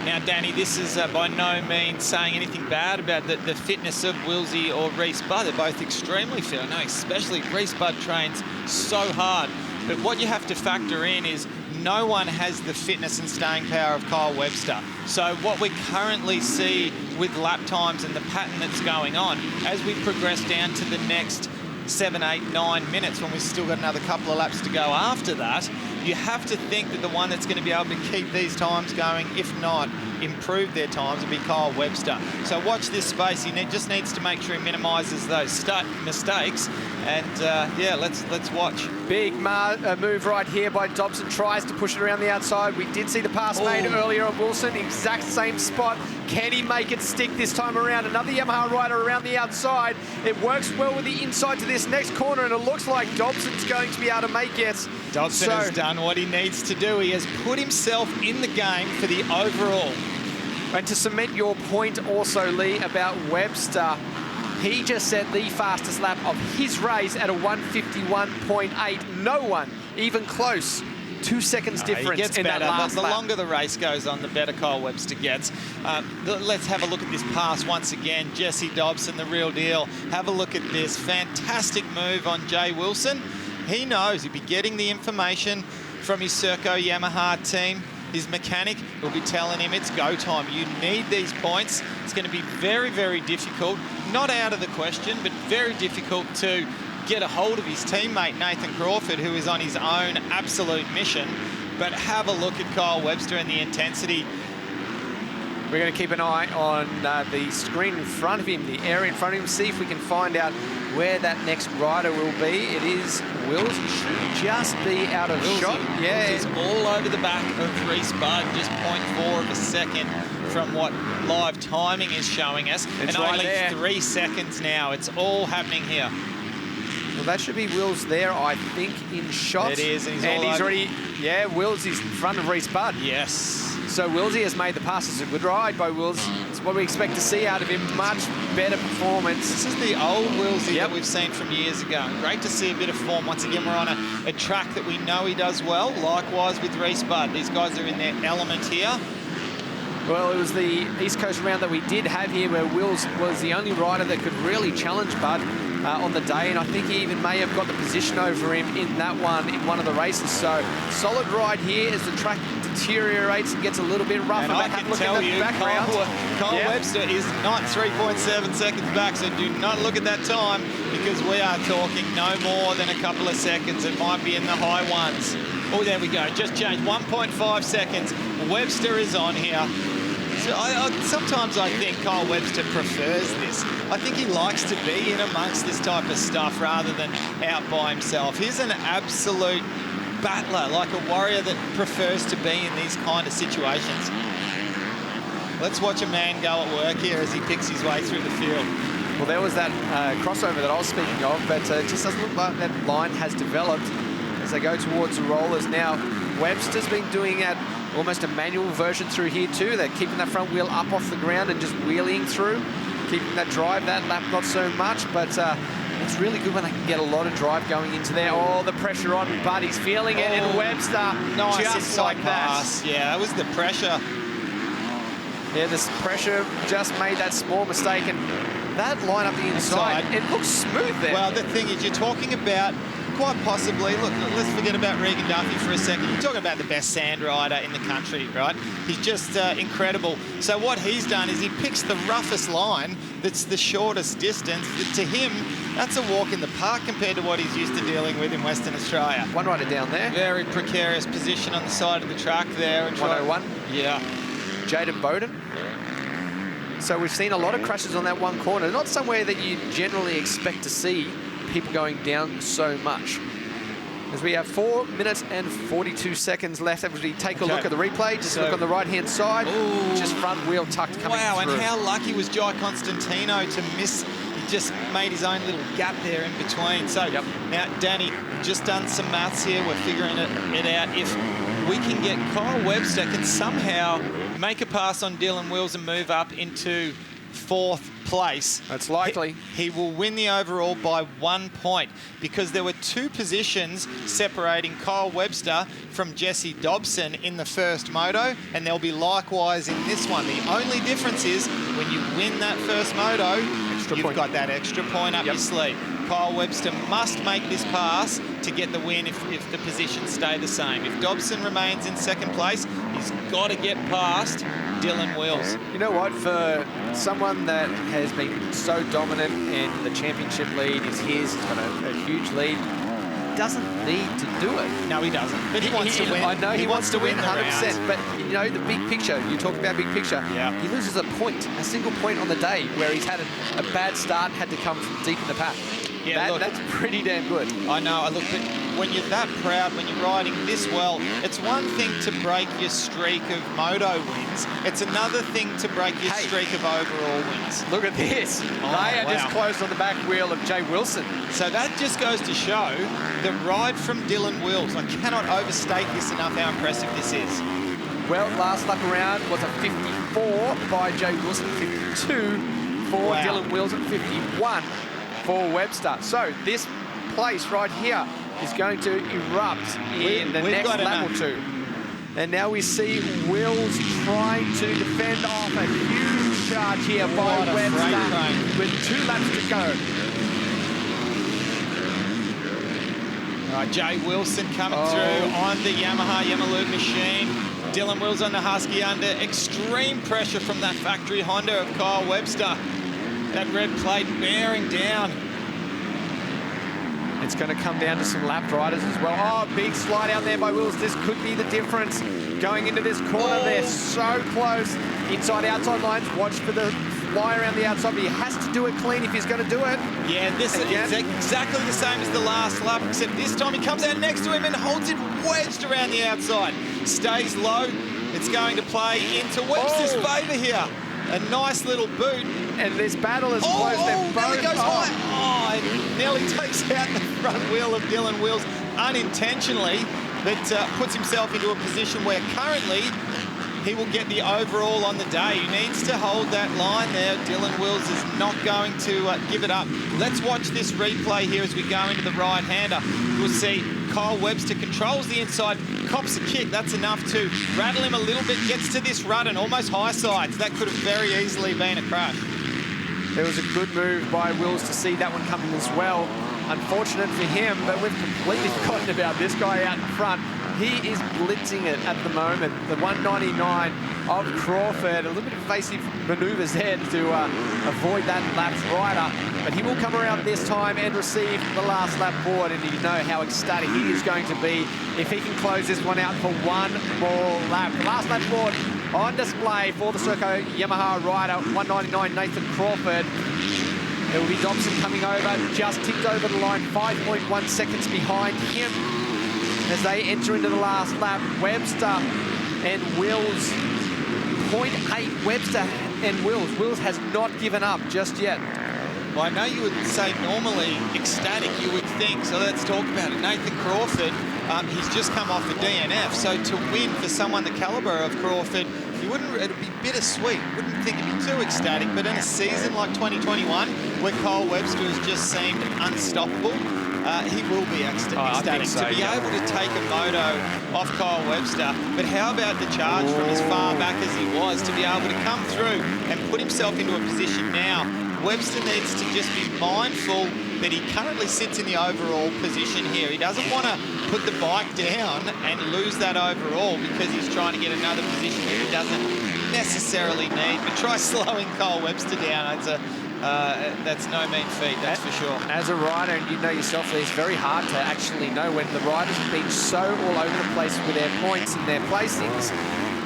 Now, Danny, this is by no means saying anything bad about the fitness of Wilsey or Reese Budd. They're both extremely fit. I know, especially Reese Budd trains so hard. But what you have to factor in is no one has the fitness and staying power of Kyle Webster. So what we currently see with lap times and the pattern that's going on, as we progress down to the next 7, 8, 9 minutes, when we've still got another couple of laps to go after that, you have to think that the one that's going to be able to keep these times going, if not improve their times, will be Kyle Webster. So watch this space. He just needs to make sure he minimises those mistakes. And yeah, let's watch. Big move right here by Dobson. Tries to push it around the outside. We did see the pass made earlier on Wilson. Exact same spot. Can he make it stick this time around? Another Yamaha rider around the outside. It works well with the inside to this next corner, and it looks like Dobson's going to be able to make it. Dobson has done what he needs to do. He has put himself in the game for the overall. And to cement your point also, Lee, about Webster, he just set the fastest lap of his race at a 151.8. No one even close 2 seconds difference He gets in better. that last The lap. longer the race goes on, the better Kyle Webster gets. Let's have a look at this pass once again. Jesse Dobson, the real deal. Have a look at this. Fantastic move on Jay Wilson. He knows he'll be getting the information from his Serco Yamaha team. His mechanic will be telling him it's go time. You need these points. It's going to be very, very difficult. Not out of the question, but very difficult to get a hold of his teammate, Nathan Crawford, who is on his own absolute mission. But have a look at Kyle Webster and the intensity. We're going to keep an eye on the screen in front of him, the area in front of him, see if we can find out where that next rider will be. It is Wills. He should just be out of shot. Yeah, he's all over the back of Reese Budd, just 0.4 of a second from what live timing is showing us. It's and right only there. 3 seconds now. It's all happening here. Well, that should be Wills there, I think, in shot. It is, and he's already, yeah, Wills is in front of Reese Budd. Yes. So Willsy has made the pass. It's a good ride by Wills. It's what we expect to see out of him. Much better performance. This is the old Willsy that we've seen from years ago. Great to see a bit of form. Once again, we're on a track that we know he does well. Likewise with Reese Budd. These guys are in their element here. Well, it was the East Coast round that we did have here where Wills was the only rider that could really challenge Budd on the day, and I think he even may have got the position over him in that one, in one of the races. So, solid ride here as the track deteriorates and gets a little bit rougher. And I can tell you, Kyle Webster is not 3.7 seconds back, so do not look at that time because we are talking no more than a couple of seconds. It might be in the high ones. Oh, there we go. Just changed. 1.5 seconds. Webster is on here. So sometimes I think Kyle Webster prefers this. I think he likes to be in amongst this type of stuff rather than out by himself. He's an absolute battler, like a warrior that prefers to be in these kind of situations. Let's watch a man go at work here as he picks his way through the field. Well, there was that crossover that I was speaking of, but it just doesn't look like that line has developed as they go towards the rollers now. Webster's been doing almost a manual version through here too. They're keeping that front wheel up off the ground and just wheeling through, keeping that drive. That lap not so much, but it's really good when they can get a lot of drive going into there. Oh, the pressure on Budd, he's feeling it, and Webster nice just like pass. that. Yeah, that was the pressure. Yeah, this pressure just made that small mistake, and that line up the inside, it looks smooth there. Well, the thing is, you're talking about quite possibly, look, let's forget about Regan Duffy for a second. You're talking about the best sand rider in the country, right? He's just incredible. So what he's done is he picks the roughest line that's the shortest distance. To him, that's a walk in the park compared to what he's used to dealing with in Western Australia. One rider down there. Very precarious position on the side of the track there. And 101. Yeah. Jaden Bowden. So we've seen a lot of crashes on that one corner. Not somewhere that you generally expect to see people going down so much. As we have 4 minutes and 42 seconds left, as we take a look at the replay, just look on the right-hand side, just front wheel tucked coming through. Wow, and how lucky was Jai Constantino to miss. He just made his own little gap there in between. So now, Danny, just done some maths here. We're figuring it out. If we can get Kyle Webster can somehow make a pass on Dylan Wills and move up into 4th place. That's likely. He will win the overall by 1 point because there were 2 positions separating Kyle Webster from Jesse Dobson in the first moto, and there'll be likewise in this one. The only difference is when you win that first moto, you've got that extra point up your sleeve. Kyle Webster must make this pass to get the win if the positions stay the same. If Dobson remains in 2nd place, he's got to get past Dylan Wills. You know what, for someone that has been so dominant and the championship lead is his, he's got a huge lead, doesn't need to do it. No, he doesn't. But he wants to win. I know he wants to win the 100%, but you know, the big picture, you talk about big picture, he loses a point, a single point on the day where he's had a bad start and had to come from deep in the pack. Yeah, that's pretty damn good. I know. Look, but when you're that proud, when you're riding this well, it's one thing to break your streak of moto wins. It's another thing to break your streak of overall wins. Look at this. They are just closed on the back wheel of Jay Wilson. So that just goes to show the ride from Dylan Wills. I cannot overstate this enough how impressive this is. Well, last lap around was a 54 by Jay Wilson, 52 for Dylan Wills, and 51 for Webster. So this place right here is going to erupt in the we've next got lap or two. And now we see Wills trying to defend off a huge charge here by What a freight Webster train. with 2 laps to go. All right, Jay Wilson coming through on the Yamaha Yamalube machine. Dylan Wills on the Husky under extreme pressure from that factory Honda of Kyle Webster. That red plate bearing down. It's going to come down to some lap riders as well. Oh, big slide out there by Wills. This could be the difference. Going into this corner, they're so close. Inside, outside lines. Watch for the fly around the outside, but he has to do it clean if he's going to do it. Yeah, this is exactly the same as the last lap, except this time he comes out next to him and holds it wedged around the outside. Stays low. It's going to play into Webster's favour here. A nice little boot. And this battle is close. They're both goes high. It nearly takes out the front wheel of Dylan Wills unintentionally, but puts himself into a position where currently he will get the overall on the day. He needs to hold that line there. Dylan Wills is not going to give it up. Let's watch this replay here as we go into the right-hander. We'll see Kyle Webster controls the inside, cops a kick. That's enough to rattle him a little bit, gets to this rut and almost high sides. That could have very easily been a crash. There was a good move by Wills to see that one coming as well. Unfortunate for him, but we've completely forgotten about this guy out in front. He is blitzing it at the moment. The 199 of Crawford. A little bit of evasive manoeuvres there to avoid that lap rider. But he will come around this time and receive the last lap board. And you know how ecstatic he is going to be if he can close this one out for one more lap. The last lap board on display for the Serco Yamaha rider, 199 Nathan Crawford. It will be Dobson coming over, just ticked over the line, 5.1 seconds behind him. As they enter into the last lap, Webster and Wills, 0.8 Webster and Wills. Wills has not given up just yet. Well, I know you would say normally ecstatic, you would think, so let's talk about it. Nathan Crawford, he's just come off a DNF, so to win for someone the calibre of Crawford, it'd be bittersweet. Wouldn't think it'd be too ecstatic, but in a season like 2021, where Kyle Webster has just seemed unstoppable, he will be ecstatic so, to be able to take a moto off Kyle Webster. But how about the charge from as far back as he was to be able to come through and put himself into a position now? Webster needs to just be mindful that he currently sits in the overall position here. He doesn't want to put the bike down and lose that overall because he's trying to get another position that he doesn't necessarily need. But try slowing Kyle Webster down. That's no mean feat, that's for sure. As a rider, and you know yourself, it's very hard to actually know when the riders have been so all over the place with their points and their placings.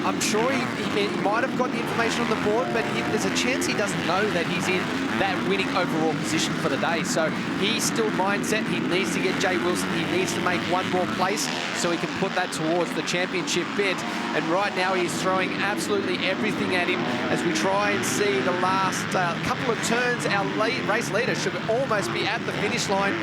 I'm sure he might have got the information on the board, but there's a chance he doesn't know that he's in that winning overall position for the day. So he's still mindset. He needs to get Jay Wilson. He needs to make one more place so he can put that towards the championship bid. And right now he's throwing absolutely everything at him as we try and see the last couple of turns. Our race leader should almost be at the finish line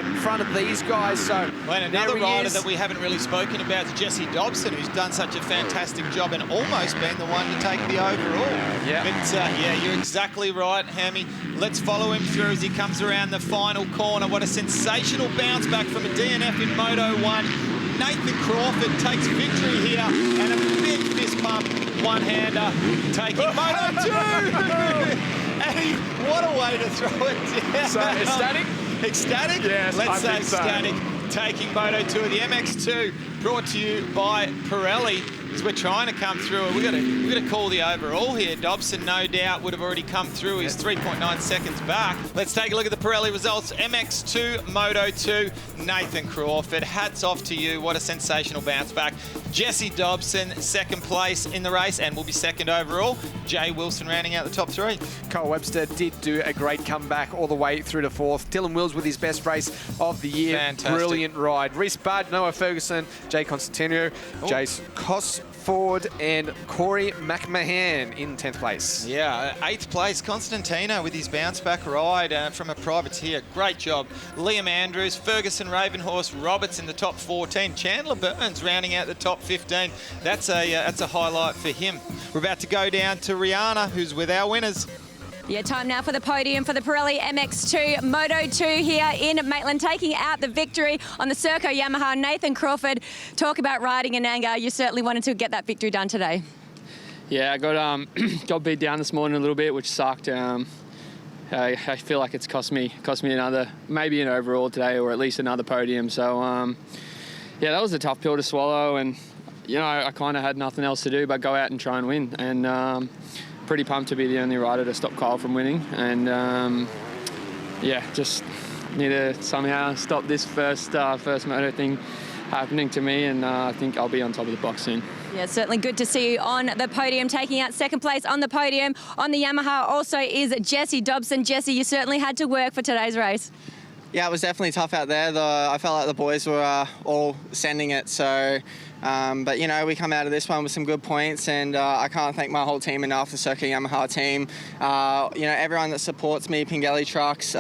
in front of these guys. So well, another rider that we haven't really spoken about is Jesse Dobson, who's done such a fantastic job and almost been the one to take the overall. Yeah. But yeah, you're exactly right, Hammy. Let's follow him through as he comes around the final corner. What a sensational bounce back from a DNF in Moto 1. Nathan Crawford takes victory here and a big fist pump, one-hander, taking Moto 2. And what a way to throw it down. So ecstatic? Ecstatic? Yes, Let's say so. ecstatic. Taking Moto 2 of the MX2, brought to you by Pirelli. As we're trying to come through, we've got to call the overall here. Dobson, no doubt, would have already come through. He's 3.9 seconds back. Let's take a look at the Pirelli results. MX2, Moto 2, Nathan Crawford. Hats off to you. What a sensational bounce back. Jesse Dobson, second place in the race and will be second overall. Jay Wilson rounding out the top three. Kyle Webster did do a great comeback all the way through to fourth. Dylan Wills with his best race of the year. Fantastic. Brilliant ride. Reese Budd, Noah Ferguson, Jay Constantino, Jace Cosford, and Corey McMahon in 10th place. Yeah, 8th place, Constantino with his bounce back ride from a privateer. Great job. Liam Andrews, Ferguson, Ravenhorse, Roberts in the top 14. Chandler Burns rounding out the top 15. That's a highlight for him. We're about to go down to Rihanna, who's with our winners. Yeah, time now for the podium for the Pirelli MX2 Moto2 here in Maitland, taking out the victory on the Serco Yamaha. Nathan Crawford, talk about riding in anger. You certainly wanted to get that victory done today. Yeah, I got beat down this morning a little bit, which sucked. I feel like it's cost me another, maybe an overall today, or at least another podium. So yeah, that was a tough pill to swallow, and you know, I kind of had nothing else to do but go out and try and win. And pretty pumped to be the only rider to stop Kyle from winning. And yeah, just need to somehow stop this first moto thing happening to me, and I think I'll be on top of the box soon. Yeah, certainly good to see you on the podium, taking out second place on the podium. On the Yamaha also is Jesse Dobson. Jesse, you certainly had to work for today's race. Yeah, it was definitely tough out there. I felt like the boys were all sending it. So, but you know, we come out of this one with some good points, and I can't thank my whole team enough, the Serco Yamaha team. You know, everyone that supports me, Pingelli Trucks,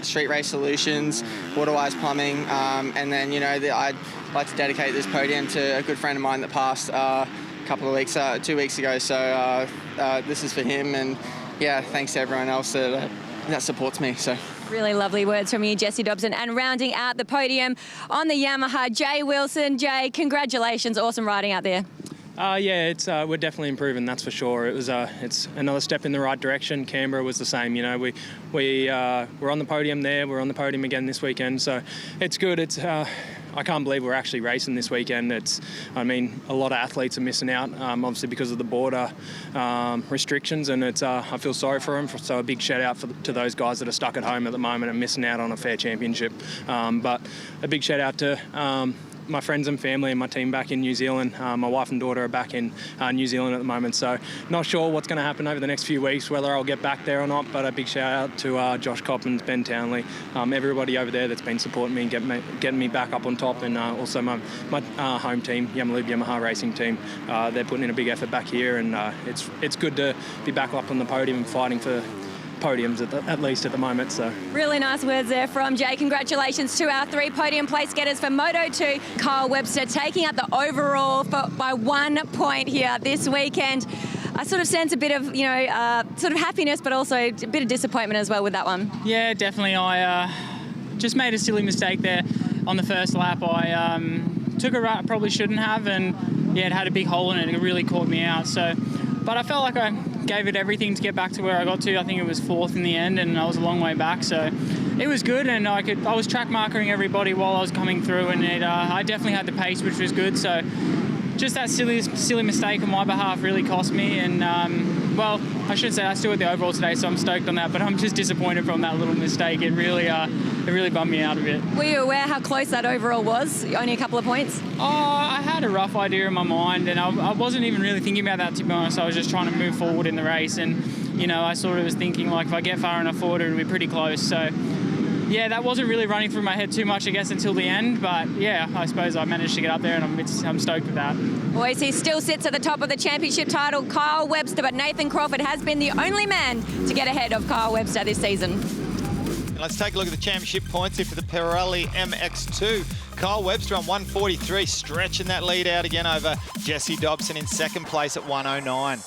Street Race Solutions, Waterwise Plumbing, and then you know, I'd like to dedicate this podium to a good friend of mine that passed a couple of weeks, 2 weeks ago. So this is for him, and yeah, thanks to everyone else that supports me. So. Really lovely words from you, Jesse Dobson. And rounding out the podium on the Yamaha, Jay Wilson. Jay, congratulations. Awesome riding out there. Yeah, it's we're definitely improving, that's for sure. It's another step in the right direction. Canberra was the same, you know. We're on the podium there. We're on the podium again this weekend, so it's good. I can't believe we're actually racing this weekend. I mean, a lot of athletes are missing out, obviously because of the border restrictions, and I feel sorry for them. So a big shout out to those guys that are stuck at home at the moment and missing out on a fair championship. But a big shout out to my friends and family and my team back in New Zealand. My wife and daughter are back in New Zealand at the moment, so not sure what's going to happen over the next few weeks, whether I'll get back there or not, but a big shout out to Josh Coppins, Ben Townley, everybody over there that's been supporting me and getting me back up on top, and also my home team, Yamaha Racing Team. They're putting in a big effort back here, and it's good to be back up on the podium and fighting for podiums at least at the moment. So really nice words there from Jay. Congratulations to our 3 podium place getters for Moto2. Kyle Webster taking out the overall by 1 point here this weekend. I sort of sense a bit of, you know, sort of happiness, but also a bit of disappointment as well with that one. Yeah, definitely. I just made a silly mistake there on the first lap. I took a right I probably shouldn't have, and yeah, it had a big hole in it. It really caught me out. So, but I felt like I gave it everything to get back to where I got to. I think it was 4th in the end, and I was a long way back. So it was good, and I was track marking everybody while I was coming through, and I definitely had the pace, which was good. So just that silly mistake on my behalf really cost me, and well, I should say I still had the overall today, so I'm stoked on that, but I'm just disappointed from that little mistake. It really bummed me out a bit. Were you aware how close that overall was? Only a couple of points? Oh, I had a rough idea in my mind, and I wasn't even really thinking about that, to be honest. I was just trying to move forward in the race, and you know, I sort of was thinking like if I get far enough forward, it'll be pretty close. So yeah, that wasn't really running through my head too much, I guess, until the end. But yeah, I suppose I managed to get up there, and I'm stoked with that. Boys, he still sits at the top of the championship title, Kyle Webster, but Nathan Crawford has been the only man to get ahead of Kyle Webster this season. And let's take a look at the championship points here for the Pirelli MX2. Kyle Webster on 143, stretching that lead out again over Jesse Dobson in second place at 109.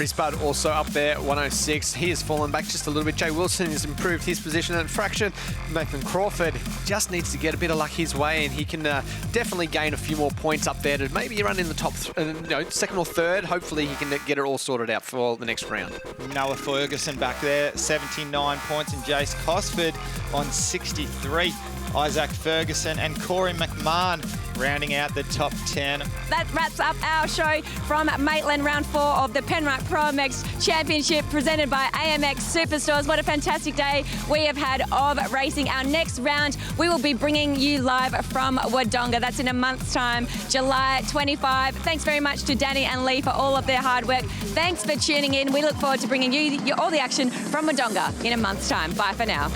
Spud also up there at 106. He has fallen back just a little bit. Jay Wilson has improved his position at fraction. Nathan Crawford just needs to get a bit of luck his way, and he can definitely gain a few more points up there to maybe run in the top, second or third. Hopefully he can get it all sorted out for the next round. Noah Ferguson back there, 79 points, and Jace Cosford on 63. Isaac Ferguson and Corey McMahon rounding out the top 10. That wraps up our show from Maitland, round 4 of the Penrite ProMX Championship presented by AMX Superstores. What a fantastic day we have had of racing. Our next round, we will be bringing you live from Wodonga. That's in a month's time, July 25. Thanks very much to Danny and Lee for all of their hard work. Thanks for tuning in. We look forward to bringing you all the action from Wodonga in a month's time. Bye for now.